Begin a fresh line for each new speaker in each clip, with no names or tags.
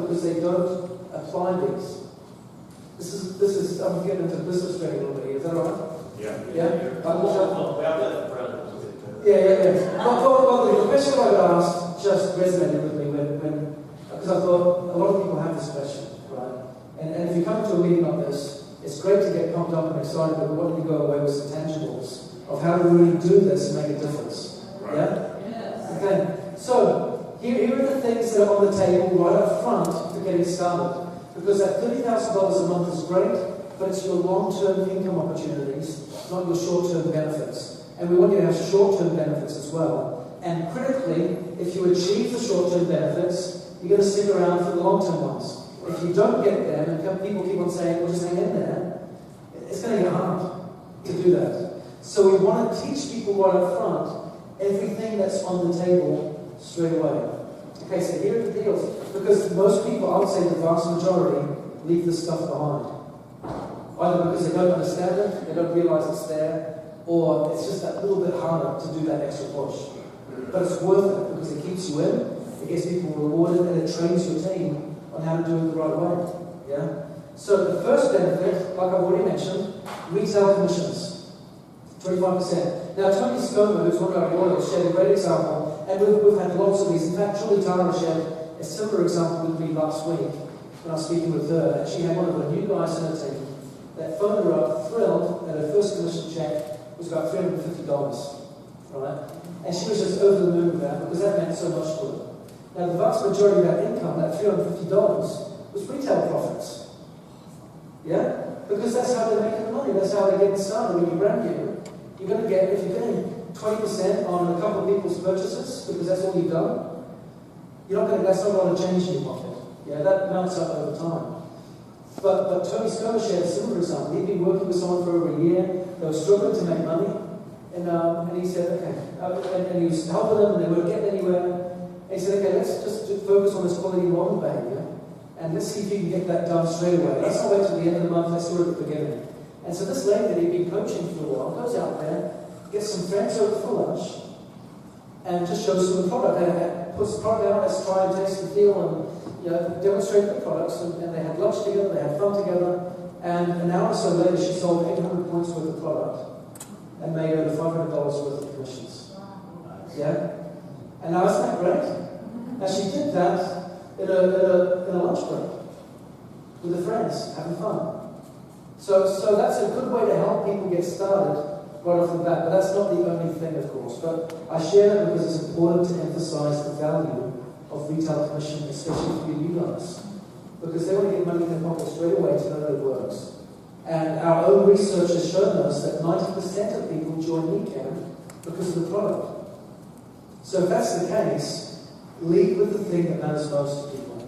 because they don't apply these. This is I'm getting into business training a little bit here. Is that all right?
Yeah.
Yeah. Well, the question I got asked just resonated with me because I thought a lot of people have this question, right? And if you come to a meeting like this, it's great to get pumped up and excited, but what do you go away with some tangibles of how to really do this and make a difference?
Right.
Yeah? Yes. Okay. So here are the things that are on the table right up front for getting started. Because that $30,000 a month is great, but it's your long-term income opportunities, not your short-term benefits. And we want you to have short-term benefits as well. And critically, if you achieve the short-term benefits, you're going to stick around for the long-term ones. If you don't get them, and people keep on saying, well, just hang in there, it's going to get hard to do that. So we want to teach people right up front everything that's on the table straight away. Okay, so here are the deals. Because most people, I would say the vast majority, leave this stuff behind. Either because they don't understand it, they don't realize it's there, or it's just that little bit harder to do that extra push. But it's worth it because it keeps you in, it gets people rewarded, and it trains your team on how to do it the right way. Yeah? So the first benefit, like I've already mentioned, retail commissions. 25%. Now Tony Skomer, who's one of our lawyers, shared a great example, and we've had lots of these. In fact, Julie Tara shared a similar example with me last week when I was speaking with her, and she had one of her new guys in her team that phoned her up, thrilled that her first commission check was about $350, right? And she was just over the moon with that because that meant so much to her. Now, the vast majority of that income, that $350, was retail profits. Yeah? Because that's how they're making the money. That's how they're getting started. When you brand new, you're going to get, if you're getting 20% on a couple of people's purchases, because that's all you've done, you're not going to, that's not a lot of change in your pocket. Yeah, that mounts up over time. But Tony Skomer shared a similar example. He'd been working with someone for over a year. They were struggling to make money. And he said, okay. And he was helping them, and they weren't getting anywhere. And he said, okay, let's just focus on this quality enrollment behavior. And let's see if you can get that done straight away. Let's not wait till the end of the month. Let's do it at the beginning. And so this lady that he'd been coaching for a while goes out there, gets some friends over for lunch, and just shows them the product. And puts the product out, let's try and taste and feel, and demonstrate the products. And they had lunch together, they had fun together. And an hour or so later, she sold 800 points worth of product and made over $500 worth of commissions. Yeah? And now, isn't that great? Now, she did that in a lunch break with her friends, having fun. So that's a good way to help people get started right off the bat. But that's not the only thing, of course. But I share that because it's important to emphasize the value of retail commission, especially for you guys. Because they want to get money in their pocket straight away to know that it works. And our own research has shown us that 90% of people join Camp because of the product. So if that's the case, lead with the thing that matters most to people,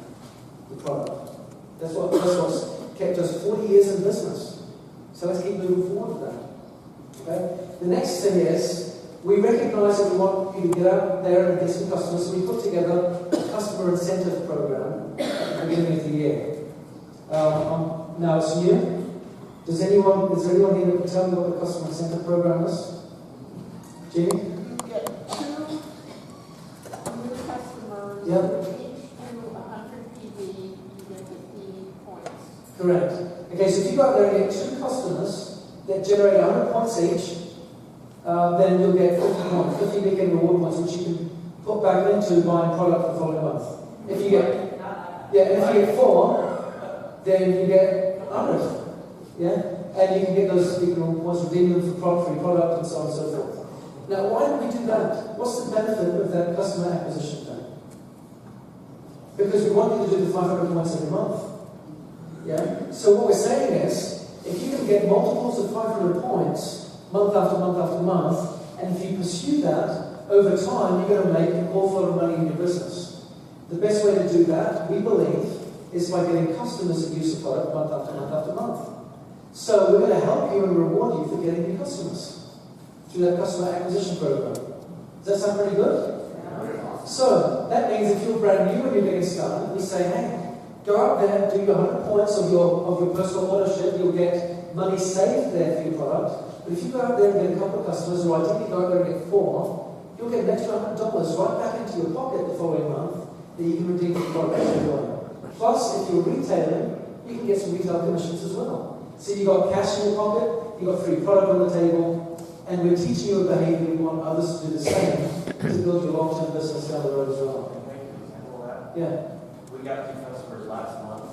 the product. That's what's kept us 40 years in business. So let's keep moving forward with that. Okay? The next thing is, we recognize that we want you to get out there and get some customers, so we put together a customer incentive program at the beginning of the year. Now it's new. Is there anyone here that can tell me what the customer incentive program is? Jimmy?
You get 2 new customers.
Yep.
Each do 100 PV, you get 50 points.
Correct. Okay, so if you go out there and get 2 customers that generate 100 points each, then you'll get 50 points, 50 big reward points, which you can put back into buying product the following month. If you get 4, then you get 100. Yeah? And you can get those big reward points, redeem them for free product, and so on and so forth. Now, why do we do that? What's the benefit of that customer acquisition thing? Because we want you to do the 500 points every month. Yeah? So what we're saying is, if you can get multiples of 500 points, month after month after month, and if you pursue that, over time, you're going to make an awful lot of money in your business. The best way to do that, we believe, is by getting customers that use the product month after month after month. So we're going to help you and reward you for getting new customers through that customer acquisition program. Does that sound pretty good? Yeah. So that means if you're brand new and you're getting started, we say, hey, go out there, do your 100 points of your personal ownership, you'll get money saved there for your product. But if you go out there and get a couple of customers, or ideally go out there and get 4, you'll get an extra $100 right back into your pocket the following month that you can redeem the product that you're doing. Plus, if you're retailing, you can get some retail commissions as well. So you've got cash in your pocket, you've got free product on the table, and we're teaching you a behavior we want others to do the same to build your long-term business down the road as well.
Can I give an example of that?
Yeah.
We got 2 customers last month.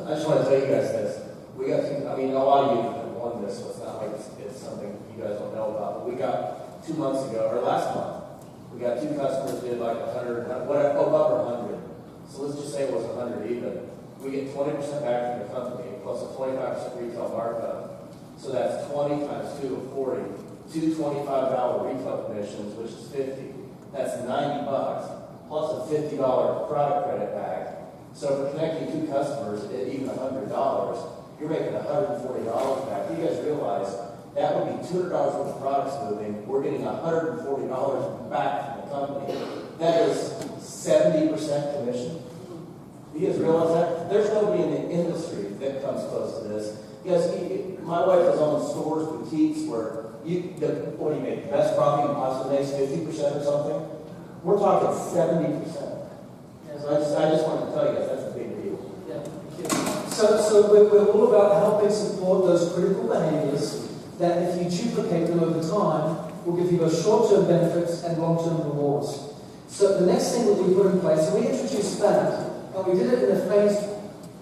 I just want to tell you guys this. We got two, I mean, a lot of you have won this, so it's not like it's something you guys don't know about. But we got 2 months ago, or last month, we got 2 customers did like 100, above 100. So let's just say it was 100 even. We get 20% back from the company, plus a 25% retail markup. So that's 20 times 2 of 40. 2 $25 retail commissions, which is 50. That's $90, plus a $50 product credit back. So if we're connecting 2 customers at even $100, you're making $140 back. You guys realize that would be $200 worth of products moving. We're getting $140 back from the company. That is 70% commission. You guys realize that? There's nobody in the industry that comes close to this. Yes, my wife has owned stores, boutiques, where what do you make? The best profit you possibly makes 50% or something. We're talking 70%. So I just wanted to tell you guys that's a big deal.
Yeah, thank you. So we're all about helping support those critical behaviors that, if you duplicate them over time, will give you both short-term benefits and long-term rewards. So the next thing that we put in place, and we introduced that, and we did it in a phased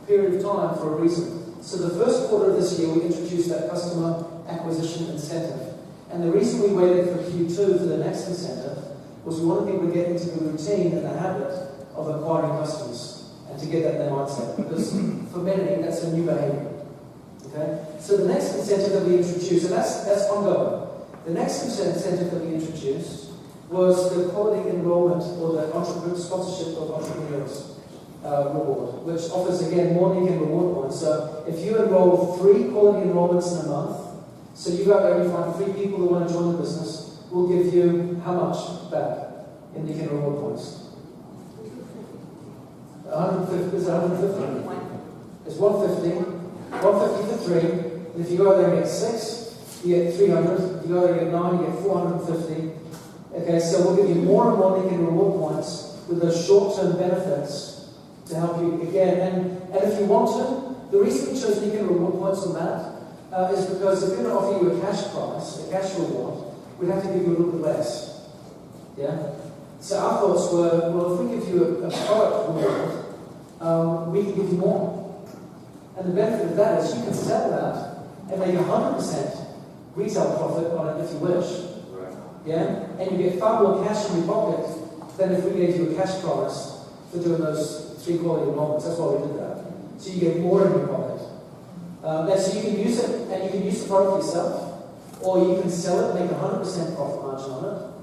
period of time for a reason. So the first quarter of this year, we introduced that customer acquisition incentive. And the reason we waited for Q2 for the next incentive was we wanted people to get into the routine and the habit of acquiring customers and to get that in their mindset. Because for many, that's a new behavior. Okay? So the next incentive that we introduced, and that's ongoing. The next incentive that we introduced was the quality enrollment, or the entrepreneur sponsorship of entrepreneurs reward, which offers, again, more than you can reward points. So if you enroll 3 quality enrollments in a month, so you go out there and you find 3 people who want to join the business, we'll give you how much back in the reward points? 150, is it 150? It's 150. 150 for 3. And if you go out there and get 6, you get 300. If you go out there and get 9, you get 450. Okay, so we'll give you more and more than reward points with those short-term benefits to help you again. And if you want to, the reason we chose Nikon reward points on that is because if we're going to offer you a cash price, a cash reward, we'd have to give you a little bit less. Yeah? So our thoughts were, well, if we give you a product reward, we can give you more. And the benefit of that is you can sell that and make 100% retail profit on it if you wish. Yeah? And you get far more cash in your pocket than if we gave you a cash price for doing those 3 quality enrollments. That's why we did that. So you get more in your pocket. And so you can use it, and you can use the product yourself, or you can sell it, make 100% profit margin on it,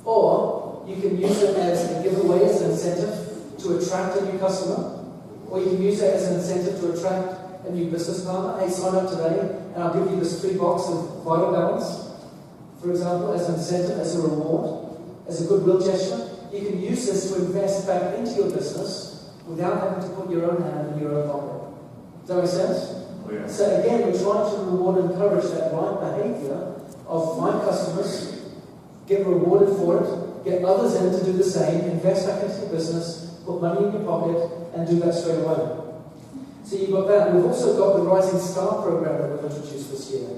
or you can use it as a giveaway, as an incentive to attract a new customer, or you can use it as an incentive to attract a new business partner. Hey, sign up today, and I'll give you this free box of Vital Balance, for example, as an incentive, as a reward, as a goodwill gesture. You can use this to invest back into your business without having to put your own hand in your own pocket. Does that make sense?
Oh, yeah.
So again, we're trying to reward and encourage that right behavior of find customers, get rewarded for it, get others in to do the same, invest back into your business, put money in your pocket, and do that straight away. So you've got that. We've also got the Rising Star program that we've introduced this year.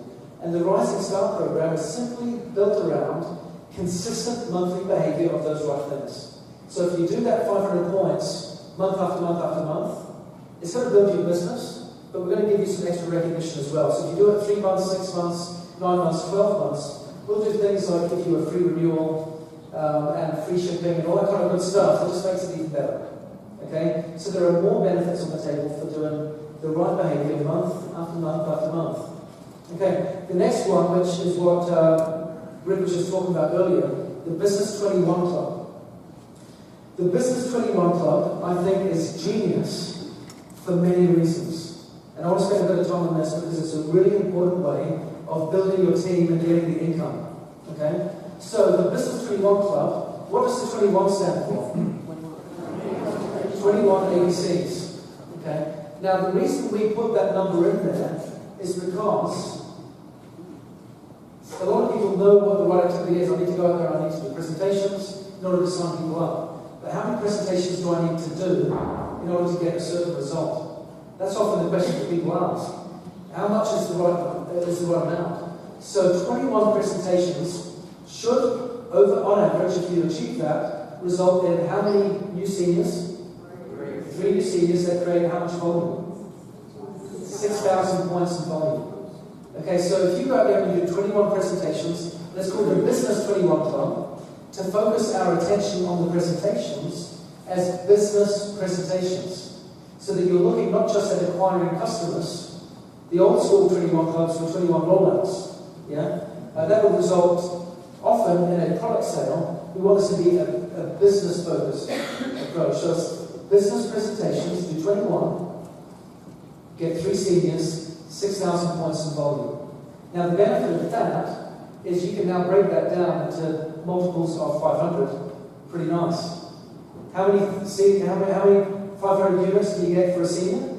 And the Rising Star program is simply built around consistent monthly behavior of those right things. So if you do that 500 points month after month after month, it's going to build your business, but we're going to give you some extra recognition as well. So if you do it 3 months, 6 months, 9 months, 12 months, we'll do things like give you a free renewal and free shipping and all that kind of good stuff. It just makes it even better. Okay? So there are more benefits on the table for doing the right behavior month after month after month. Okay, the next one, which is what Rick was just talking about earlier, the Business 21 Club. The Business 21 Club, I think, is genius for many reasons. And I want to spend a bit of time on this because it's a really important way of building your team and getting the income. Okay? So, the Business 21 Club, what does the 21 stand for? 21 ABCs. Okay? Now, the reason we put that number in there is because a lot of people know what the right activity is. I need to go out there, I need to do presentations in order to sign people up. But how many presentations do I need to do in in order to get a certain result? That's often the question that people ask. How much is the right amount? So 21 presentations should, on average, if you achieve that, result in how many new seniors? 3 new seniors that create how much volume? 6,000 points in volume. Okay, so if you go out there and you do 21 presentations, let's call it a Business 21 Club, to focus our attention on the presentations as business presentations, so that you're looking not just at acquiring customers. The old school 21 clubs were 21 rollouts. Yeah? That will result often in a product sale. We want this to be a business-focused approach. So it's business presentations, do 21, get 3 seniors, 6,000 points in volume. Now the benefit of that is you can now break that down into multiples of 500. Pretty nice. How many 500 units do you get for a senior?